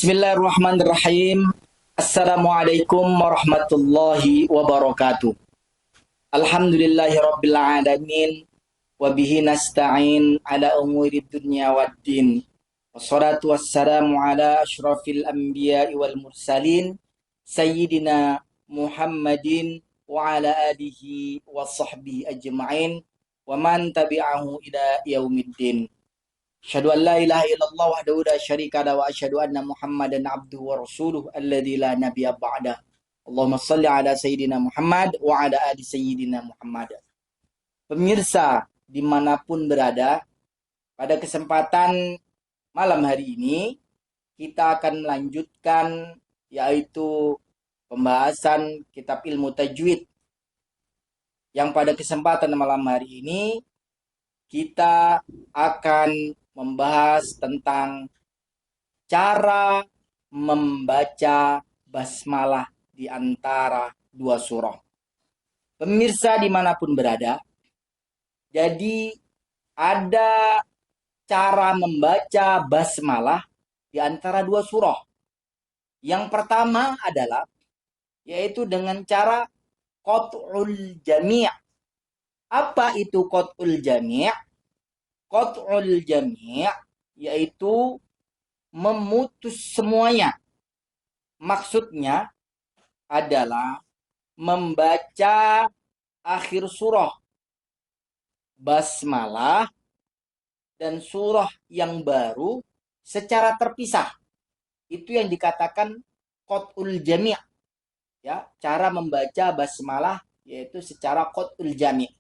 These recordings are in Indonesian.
Bismillahirrahmanirrahim. Assalamualaikum warahmatullahi wabarakatuh. Alhamdulillahi rabbil alamin. Wabihi nasta'in ala umuri dunya waddin. Wassalatu wassalamu ala ashrafil anbiya'i wal mursalin. Sayyidina Muhammadin wa ala alihi wa sahbihi ajma'in. Wa man tabi'ahu ila yaumiddin. Asyhadu an la ilaha illallah wahdahu la syarika lahu wa asyhadu anna Muhammadan abduhu wa rasuluhu alladzi la nabiyya ba'dah. Allahumma shalli ala sayyidina Muhammad wa ala ali sayyidina Muhammad. Pemirsa dimanapun berada, pada kesempatan malam hari ini kita akan melanjutkan yaitu pembahasan kitab ilmu tajwid. Yang pada kesempatan malam hari ini kita akan membahas tentang cara membaca basmalah di antara dua surah. Pemirsa dimanapun berada, jadi ada cara membaca basmalah di antara dua surah. Yang pertama adalah yaitu dengan cara qat'ul jami'. Apa itu qat'ul jami'? Qat'ul jami' yaitu memutus semuanya. Maksudnya adalah membaca akhir surah basmalah dan surah yang baru secara terpisah. Itu yang dikatakan qat'ul jami'. Ya, cara membaca basmalah yaitu secara qat'ul jami'.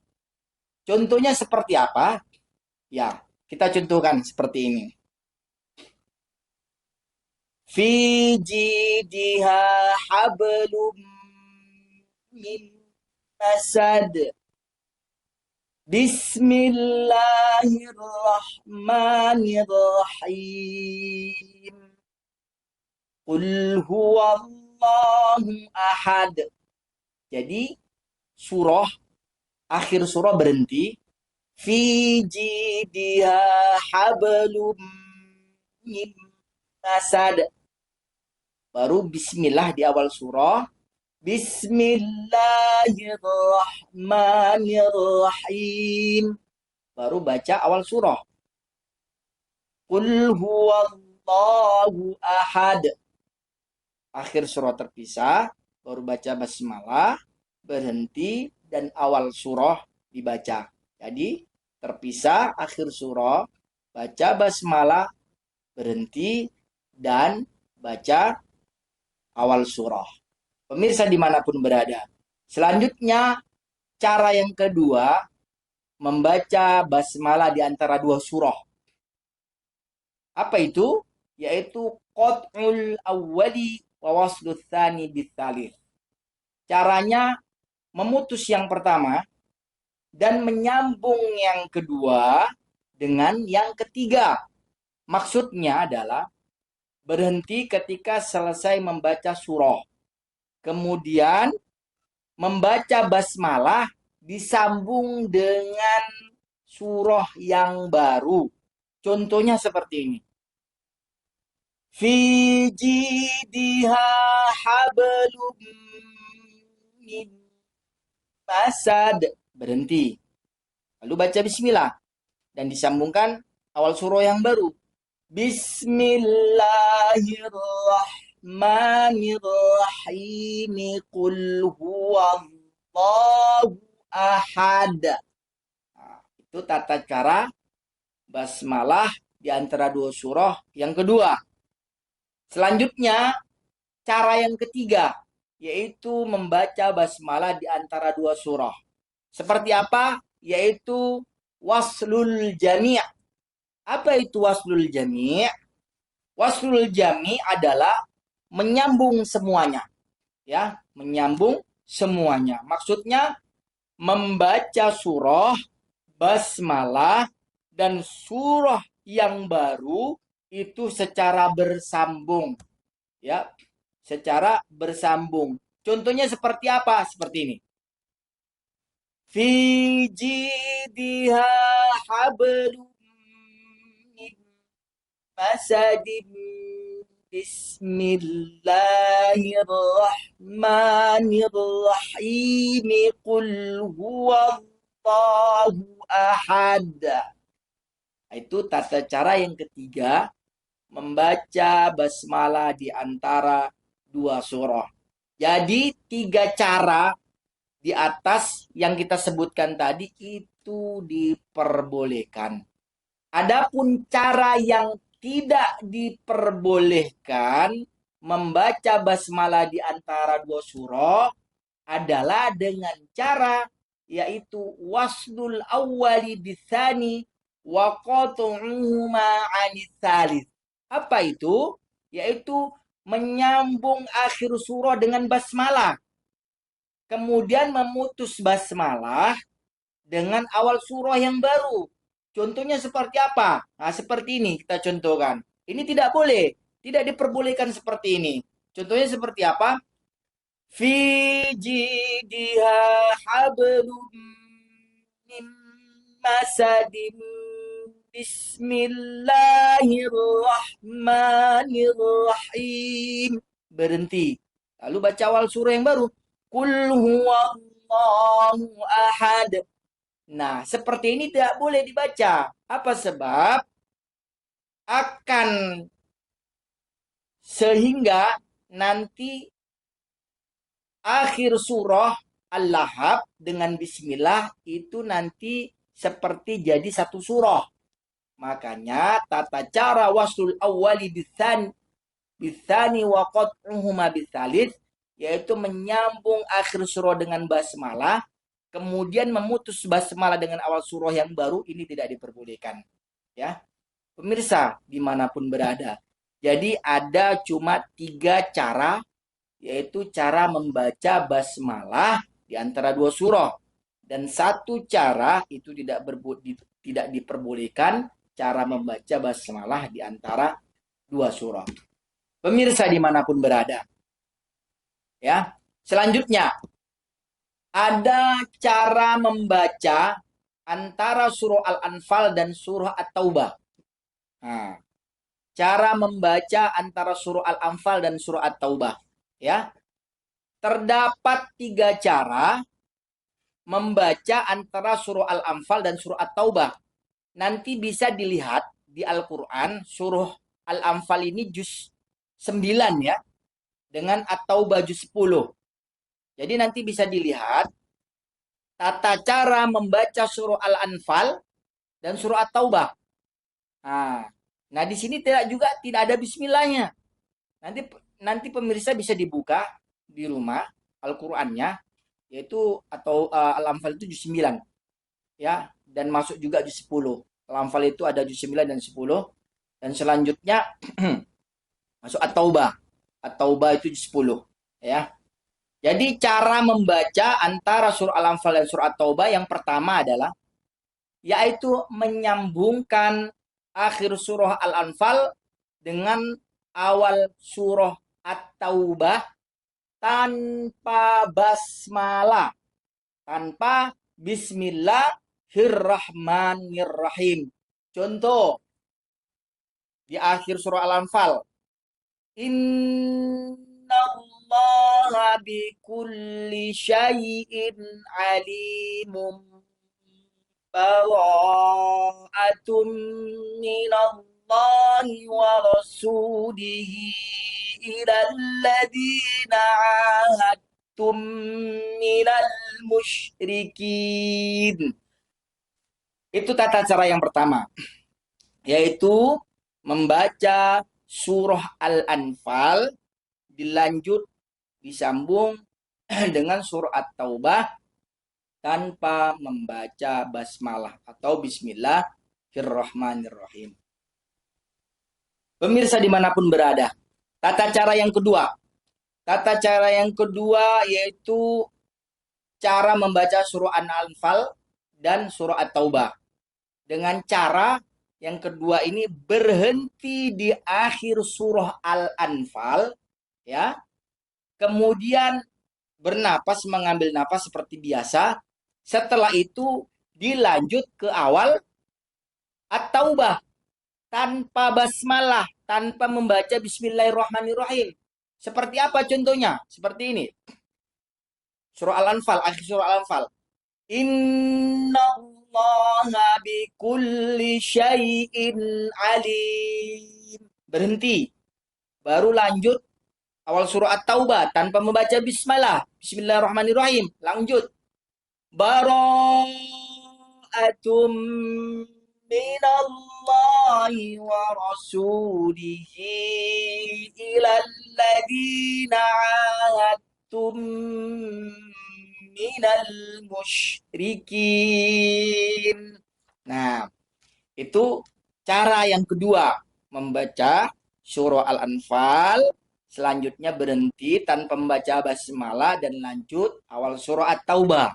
Contohnya seperti apa? Ya, kita contohkan seperti ini. Fi jidha hablum min masad. Bismillahirrahmanirrahim. Qul huwallahu ahad. Jadi akhir surah berhenti. Fi jidha hablum min masad. Baru bismillah di awal surah. Bismillahirrahmanirrahim. Baru baca awal surah. Qul huwallahu ahad. Akhir surah terpisah. Baru baca basmalah. Berhenti dan awal surah dibaca. Jadi terpisah akhir surah, baca basmalah, berhenti, dan baca awal surah. Pemirsa dimanapun berada. Selanjutnya, cara yang kedua, membaca basmalah di antara dua surah. Apa itu? Yaitu qat'ul awwali wa waslul tsani bitsalits. Caranya memutus yang pertama dan menyambung yang kedua dengan yang ketiga. Maksudnya adalah berhenti ketika selesai membaca surah. Kemudian membaca basmalah disambung dengan surah yang baru. Contohnya seperti ini. Fi jidha hablum min masad. Berhenti. Lalu baca bismillah. Dan disambungkan awal surah yang baru. Bismillahirrahmanirrahim. Qul huwallahu ahad. Nah, itu tata cara basmalah di antara dua surah yang kedua. Selanjutnya, cara yang ketiga, yaitu membaca basmalah di antara dua surah. Seperti apa? Yaitu waslul jami'. Apa itu waslul jami'? Waslul jami' adalah menyambung semuanya. Ya, menyambung semuanya. Maksudnya membaca surah, basmalah, dan surah yang baru itu secara bersambung. Ya, secara bersambung. Contohnya seperti apa? Seperti ini. Fi jidha hablum min masadin Bismillahirrahmanirrahim. Qul huwallahu ahad. Itu tata cara yang ketiga, membaca basmalah di antara dua surah. Jadi 3 cara di atas yang kita sebutkan tadi itu diperbolehkan. Adapun cara yang tidak diperbolehkan membaca basmalah di antara dua surah adalah dengan cara yaitu waslul awwali bisani wa qat'uhuma 'anil tsalits. Apa itu? Yaitu menyambung akhir surah dengan basmalah. Kemudian memutus basmalah dengan awal surah yang baru. Contohnya seperti apa? Nah, seperti ini kita contohkan. Ini tidak boleh. Tidak diperbolehkan seperti ini. Contohnya seperti apa? Fi jidha hablum min masadin. Bismillahirrahmanirrahim. Berhenti. Lalu baca awal surah yang baru. Qul huwallahu ahad. Nah, seperti ini tidak boleh dibaca. Apa sebab? Akan sehingga nanti akhir surah Al-Lahab dengan bismillah itu nanti seperti jadi satu surah. Makanya tata cara waslul awwali bisani wa qat'uhuma bisalis yaitu menyambung akhir surah dengan basmalah kemudian memutus basmalah dengan awal surah yang baru ini tidak diperbolehkan. Ya, pemirsa dimanapun berada. Jadi ada cuma 3 cara yaitu cara membaca basmalah di antara dua surah dan 1 cara itu tidak diperbolehkan cara membaca basmalah di antara dua surah. Pemirsa dimanapun berada. Ya, selanjutnya ada cara membaca antara surah Al-Anfal dan surah At-Taubah. Nah, cara membaca antara surah Al-Anfal dan surah At-Taubah. Ya, terdapat 3 cara membaca antara surah Al-Anfal dan surah At-Taubah. Nanti bisa dilihat di Al-Quran, surah Al-Anfal ini juz 9 ya, dengan At-Taubah juz 10. Jadi nanti bisa dilihat tata cara membaca surah Al-Anfal dan surah At-Taubah. Nah, di sini tidak ada bismillahnya. Nanti pemirsa bisa dibuka di rumah Al-Qur'annya yaitu atau Al-Anfal itu juz 9. Ya, dan masuk juga juz 10. Al-Anfal itu ada juz 9 dan 10 dan selanjutnya masuk At-Taubah. At-Taubah itu juz 10, ya. Jadi cara membaca antara surah Al-Anfal dan surah At-Taubah yang pertama adalah yaitu menyambungkan akhir surah Al-Anfal dengan awal surah At-Taubah tanpa basmalah, tanpa bismillahirrahmanirrahim. Contoh di akhir surah Al-Anfal, innallaha bikulli syai'in alimun bara'atun minallahi wa rasulihi ilal ladzina ahadtum minal musyrikin. Itu tata cara yang pertama, yaitu membaca surah Al-Anfal dilanjut disambung dengan surah At-Taubah tanpa membaca basmalah atau bismillahirrahmanirrahim. Pemirsa dimanapun berada, tata cara yang kedua. Tata cara yang kedua yaitu cara membaca surah Al-Anfal dan surah At-Taubah. Dengan cara yang kedua ini berhenti di akhir surah Al-Anfal, ya. Kemudian bernapas, mengambil napas seperti biasa. Setelah itu dilanjut ke awal At-Taubah tanpa basmalah, tanpa membaca Bismillahirrahmanirrahim. Seperti apa contohnya? Seperti ini. Surah Al-Anfal, akhir surah Al-Anfal. Innallaha bikulli syai'in alim. Berhenti. Baru lanjut awal surah At-Taubah tanpa membaca bismillah. Bismillahirrahmanirrahim. Lanjut. Bara'atum minallahi wa rasulihi ilal ladina ahadtum minal musyrikin. Nah, itu cara yang kedua membaca surah Al-Anfal, selanjutnya berhenti tanpa membaca basmalah dan lanjut awal surah At-Taubah.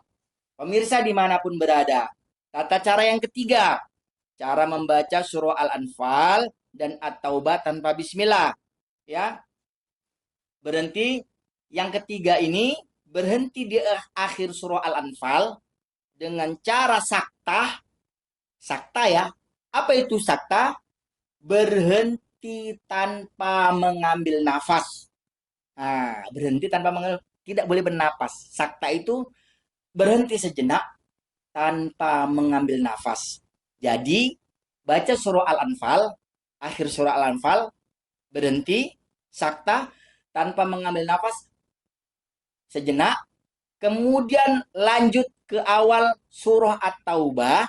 Pemirsa dimanapun berada, tata cara yang ketiga, cara membaca surah Al-Anfal dan At-Taubah tanpa bismillah. Ya, berhenti. Yang ketiga ini berhenti di akhir surah Al-Anfal dengan cara saktah. Sakta ya. Apa itu sakta? Berhenti tanpa mengambil nafas. Nah, berhenti tanpa mengambil, tidak boleh bernapas. Sakta itu berhenti sejenak tanpa mengambil nafas. Jadi, baca surah Al-Anfal, akhir surah Al-Anfal, berhenti, sakta, tanpa mengambil nafas, sejenak, kemudian lanjut ke awal surah At-Taubah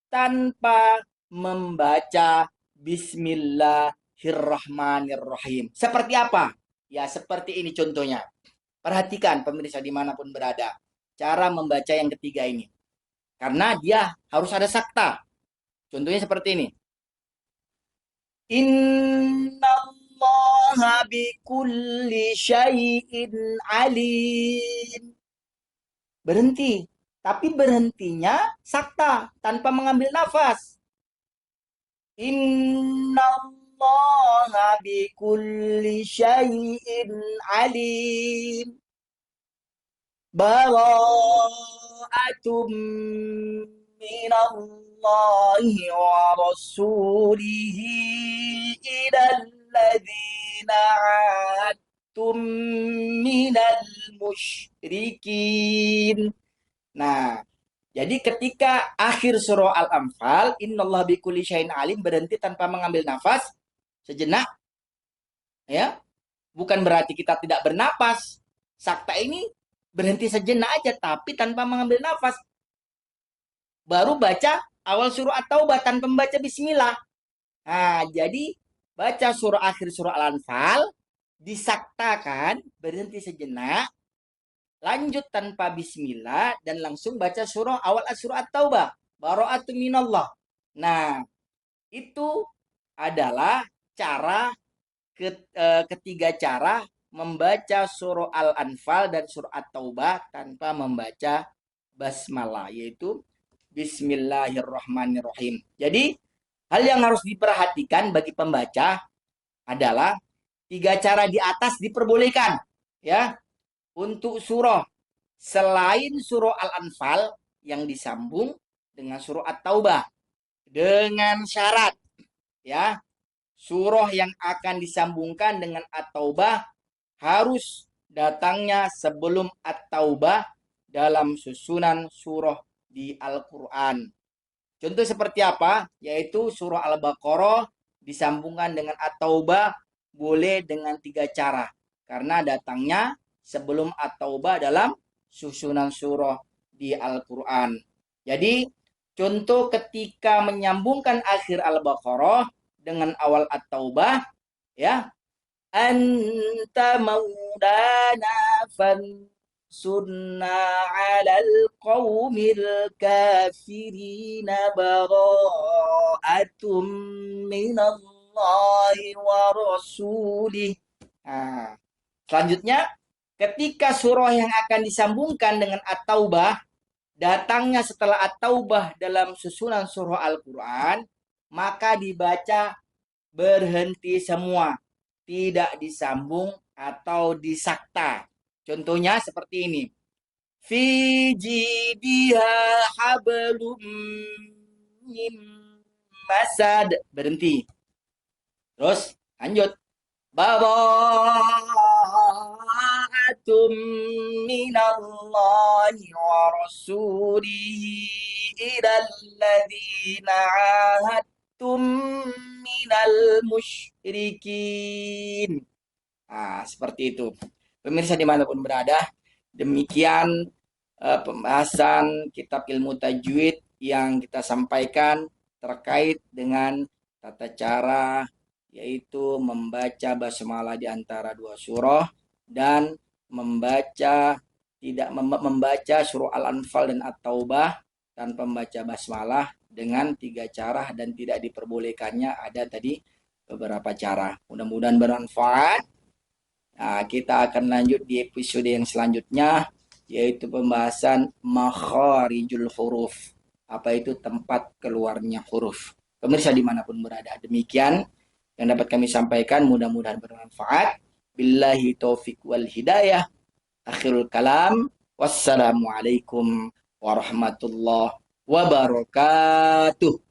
tanpa membaca Bismillahirrahmanirrahim. Seperti apa? Ya seperti ini contohnya. Perhatikan pemirsa dimanapun berada. Cara membaca yang ketiga ini. Karena dia harus ada sakta. Contohnya seperti ini. Innallaha bikulli syai'in alim. Berhenti. Tapi berhentinya sakta, tanpa mengambil nafas. Innallaha bikulli syai'in alim. Bara'atum minallahi wa rasulihi ilal ladzina 'adtum minal musyrikin. Nah, jadi ketika akhir surah Al-Anfal, innallaha bikulli syai'in alim, berhenti tanpa mengambil nafas sejenak, ya. Bukan berarti kita tidak bernapas. Sakta ini berhenti sejenak aja tapi tanpa mengambil nafas. Baru baca awal surah At-Taubah tanpa membaca bismillah. Nah, jadi baca surah akhir surah Al-Anfal disaktakan, berhenti sejenak, lanjut tanpa bismillah dan langsung baca surah awal surah At-Taubah. Bara'atu minallah. Nah, itu adalah cara ketiga cara membaca surah Al-Anfal dan surah At-Taubah tanpa membaca basmalah, yaitu Bismillahirrahmanirrahim. Jadi, hal yang harus diperhatikan bagi pembaca adalah tiga cara di atas diperbolehkan, ya, untuk surah selain surah Al-Anfal yang disambung dengan surah At-Taubah dengan syarat, ya, surah yang akan disambungkan dengan At-Taubah harus datangnya sebelum At-Taubah dalam susunan surah di Al-Quran. Contoh seperti apa? Yaitu surah Al-Baqarah disambungkan dengan At-Taubah boleh dengan tiga cara. Karena datangnya sebelum At-Taubah dalam susunan surah di Al-Quran. Jadi, contoh ketika menyambungkan akhir Al-Baqarah dengan awal At-Taubah, ya, anta maulana fansurna 'alal qaumil kafirin bara'atum minallahi wa rasulih. Nah, selanjutnya ketika surah yang akan disambungkan dengan At-Taubah datangnya setelah At-Taubah dalam susunan surah Al-Quran, maka dibaca berhenti semua, tidak disambung atau disakta. Contohnya seperti ini. Fi jidiha hablum min masad. Berhenti. Terus Lanjut. Bara'atum minallahi wa rasulihi ilal ladzina ahadtum minal musyrikin. Nah, seperti itu. Pemirsa dimanapun berada, demikian pembahasan kitab ilmu tajwid yang kita sampaikan terkait dengan tata cara yaitu membaca basmalah di antara dua surah dan membaca tidak membaca surah Al-Anfal dan At-Taubah tanpa membaca basmalah dengan 3 cara dan tidak diperbolehkannya ada tadi beberapa cara. Mudah-mudahan bermanfaat. Nah, kita akan lanjut di episode yang selanjutnya yaitu pembahasan makharijul huruf. Apa itu tempat keluarnya huruf. Pemirsa dimanapun berada. Demikian yang dapat kami sampaikan, mudah-mudahan bermanfaat. Billahi taufik wal hidayah. Akhirul kalam. Wassalamualaikum warahmatullahi wabarakatuh.